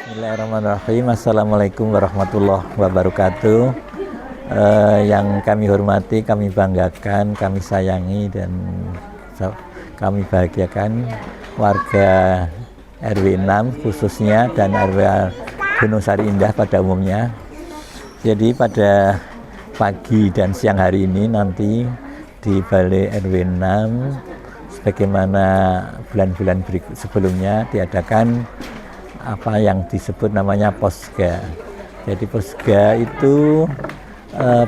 Bismillahirrahmanirrahim. Assalamualaikum warahmatullahi wabarakatuh. Yang kami hormati, kami banggakan, kami sayangi dan kami bahagiakan warga RW 6 khususnya dan RW Gunung Sari Indah pada umumnya. Jadi pada pagi dan siang hari ini nanti di Balai RW 6 sebagaimana bulan-bulan sebelumnya diadakan apa yang disebut namanya posga. Jadi posga itu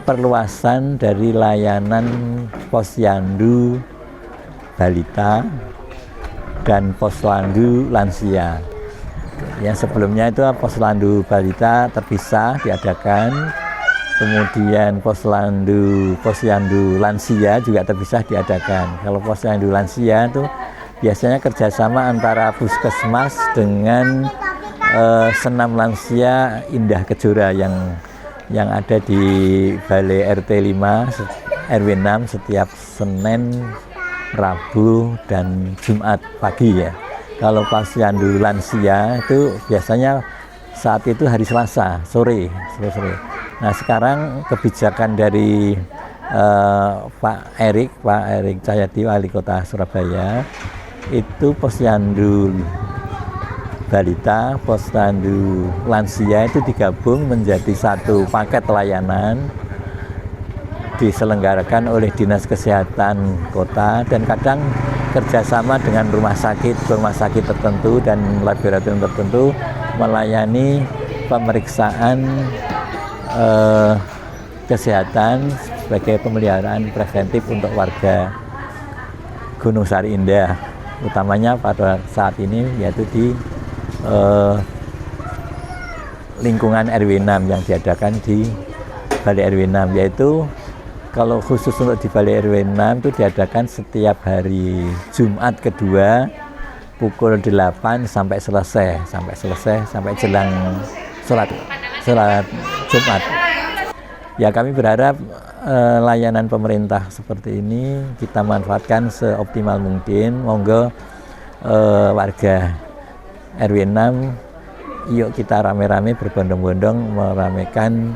perluasan dari layanan posyandu balita dan posyandu lansia. Yang sebelumnya itu posyandu balita terpisah diadakan, kemudian posyandu lansia juga terpisah diadakan. Kalau posyandu lansia itu biasanya kerjasama antara puskesmas dengan senam lansia Indah Kejora yang ada di Balai RT 5 RW 6 setiap Senin, Rabu dan Jumat pagi ya. Kalau posyandu lansia itu biasanya saat itu hari Selasa sore. Nah sekarang kebijakan dari Pak Erik Cahyadi Wali Kota Surabaya itu posyandu balita, posyandu lansia itu digabung menjadi satu paket layanan diselenggarakan oleh Dinas Kesehatan Kota dan kadang kerjasama dengan rumah sakit tertentu dan laboratorium tertentu melayani pemeriksaan kesehatan sebagai pemeliharaan preventif untuk warga Gunung Sari Indah, utamanya pada saat ini yaitu di lingkungan RW 6 yang diadakan di Balai RW 6, yaitu kalau khusus untuk di Balai RW 6 itu diadakan setiap hari Jumat kedua pukul 8 sampai selesai sampai jelang sholat Jumat. Ya kami berharap layanan pemerintah seperti ini kita manfaatkan seoptimal mungkin. Monggo warga RW 6 yuk kita rame-rame berbondong-bondong meramaikan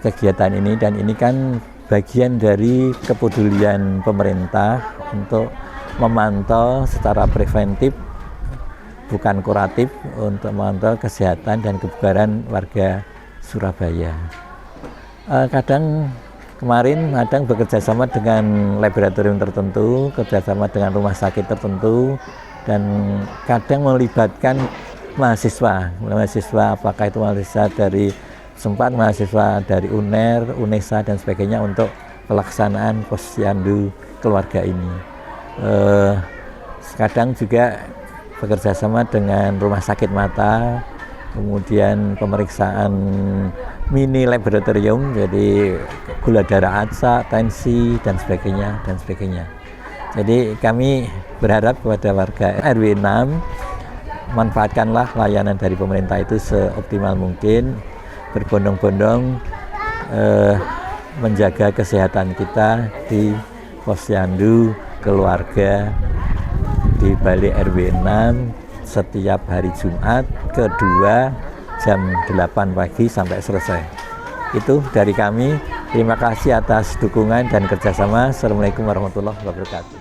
kegiatan ini, dan ini kan bagian dari kepedulian pemerintah untuk memantau secara preventif bukan kuratif untuk memantau kesehatan dan kebugaran warga Surabaya. Kemarin bekerja sama dengan laboratorium tertentu, kerjasama dengan rumah sakit tertentu, dan kadang melibatkan mahasiswa apakah itu mahasiswa dari UNER, UNESA dan sebagainya untuk pelaksanaan posyandu keluarga ini. Kadang juga bekerja sama dengan rumah sakit mata, kemudian pemeriksaan mini laboratorium, jadi gula darah acak, tensi dan sebagainya. Jadi kami berharap kepada warga RW 6 manfaatkanlah layanan dari pemerintah itu seoptimal mungkin, berbondong-bondong menjaga kesehatan kita di posyandu keluarga di Balai RW 6 setiap hari Jumat kedua jam 8 pagi sampai selesai. Itu dari kami. Terima kasih atas dukungan dan kerjasama. Assalamualaikum warahmatullahi wabarakatuh.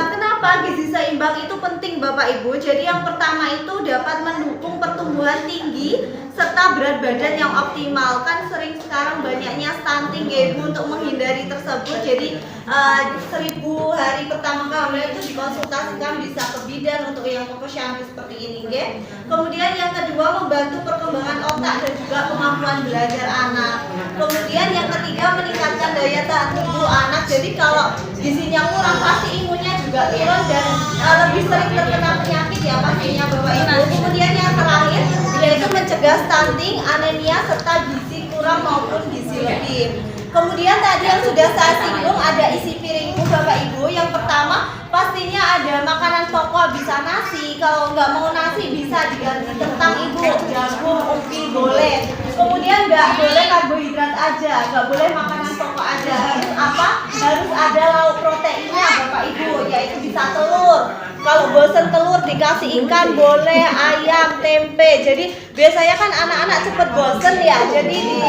Kenapa gizi seimbang itu penting Bapak Ibu? Jadi yang pertama itu dapat mendukung pertumbuhan tinggi serta berat badan yang optimal. Kan sering sekarang banyaknya stunting ya Ibu, untuk menghindari tersebut. Jadi 1000 hari pertama kehamilan itu dikonsultasikan bisa ke bidan untuk yang posyandu seperti ini ya. Kemudian yang kedua membantu perkembangan otak dan juga kemampuan belajar anak. Kemudian yang ketiga meningkatkan daya tahan tubuh anak. Jadi kalau gizinya kurang pasti imunnya juga turun dan lebih sering terkena penyakit ya pastinya Bapak Ibu. Kemudian yang terakhir mencegah stunting, anemia, serta gizi kurang maupun gizi lebih. Kemudian tadi yang sudah saya singgung ada isi piringmu Bapak Ibu. Yang pertama pastinya ada makanan pokok, bisa nasi. Kalau nggak mau nasi bisa diganti kentang Ibu, jagung, ubi boleh. Kemudian nggak boleh karbohidrat aja, nggak boleh makanan pokok aja. Harus apa? Harus ada lauk proteinnya Bapak Ibu, yaitu bisa telur. Kalau bosen telur dikasih ikan boleh, ayam, tempe. Jadi biasanya kan anak-anak cepet bosen ya. Jadi di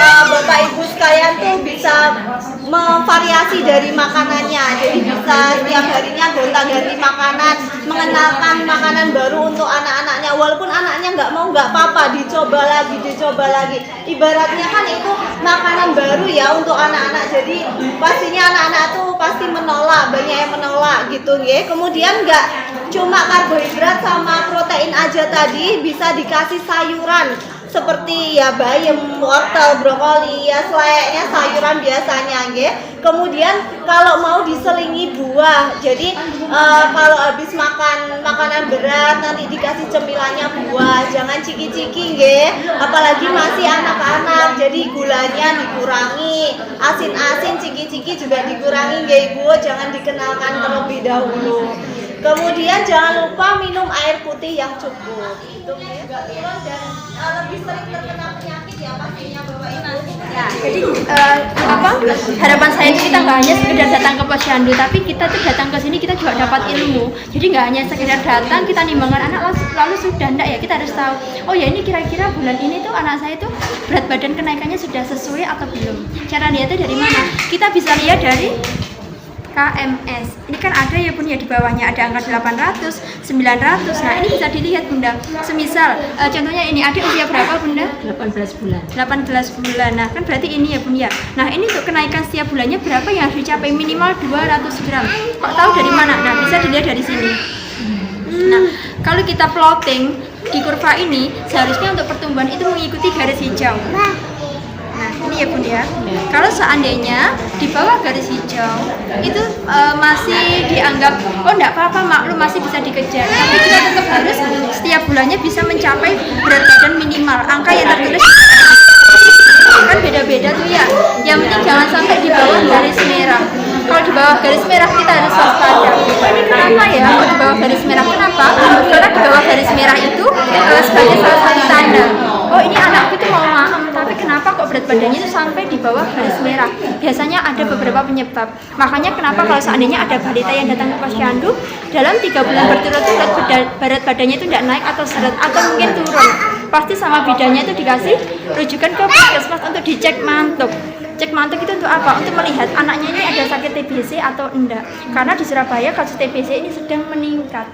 Bapak Ibu sekalian tuh bisa memvariasi dari makanannya. Jadi bisa setiap harinya gonta-ganti makanan, mengenalkan makanan baru untuk anak-anaknya. Walaupun anaknya nggak mau, nggak apa-apa, dicoba lagi. Ibaratnya kan itu makanan baru ya untuk anak-anak. Jadi pastinya anak-anak tuh pasti menolak, banyak yang menolak gitu ya. Kemudian nggak cuma karbohidrat sama protein aja tadi, bisa dikasih sayuran seperti ya bayam, wortel, brokoli, ya selayaknya sayuran biasanya nggih. Kemudian kalau mau diselingi buah. Jadi kalau habis makan makanan berat nanti dikasih cemilannya buah, jangan ciki-ciki nggih. Apalagi masih anak-anak. Jadi gulanya dikurangi, asin-asin, ciki-ciki juga dikurangi nggih Ibu, jangan dikenalkan terlebih dahulu. Kemudian jangan lupa minum air putih yang cukup. Itu juga turun dan lebih sering terkena penyakit ya pastinya Bapak Ibu. Ya, jadi harapan saya itu kita nggak hanya sekedar datang ke posyandu, tapi kita tuh datang ke sini kita juga dapat ilmu. Jadi nggak hanya sekedar datang kita nimbangkan anak lalu sudah enggak ya, kita harus tahu. Oh ya ini kira-kira bulan ini tuh anak saya tuh berat badan kenaikannya sudah sesuai atau belum. Cara lihatnya dari mana? Kita bisa lihat dari KMS. Ini kan ada ya Bun ya, di bawahnya ada angka 800, 900. Nah, ini bisa dilihat Bunda. Semisal contohnya ini adik usia berapa Bunda? 18 bulan. 18 bulan. Nah, kan berarti ini ya Bun ya. Nah, ini untuk kenaikan setiap bulannya berapa yang harus dicapai? Minimal 200 gram. Kok tahu dari mana? Nah, bisa dilihat dari sini. Nah, kalau kita plotting di kurva ini, seharusnya untuk pertumbuhan itu mengikuti garis hijau. Nah, ini ya Bun ya. Kalau seandainya di bawah garis hijau itu masih dianggap oh enggak apa-apa, maklum masih bisa dikejar. Tapi kita tetap harus setiap bulannya bisa mencapai berat badan minimal. Angka yang tertulis kan beda-beda tuh ya. Yang penting jangan sampai di bawah garis merah. Kalau di bawah garis merah kita harus waspada. Oh, ini kenapa ya? Kalau di bawah garis merah kenapa? Karena di bawah garis merah itu sebagai salah satu tanda. Oh ini anakku itu mau maem, tapi kenapa kok berat badannya itu sampai di bawah garis merah? Biasanya ada beberapa penyebab. Makanya kenapa kalau seandainya ada balita yang datang ke posyandu dalam 3 bulan berturut-turut berat badannya itu tidak naik atau seret atau mungkin turun, pasti sama bidannya itu dikasih rujukan ke puskesmas untuk dicek mantuk. Cek mantuk itu untuk apa? Untuk melihat anaknya ini ada sakit TBC atau enggak. Karena di Surabaya kasus TBC ini sedang meningkat.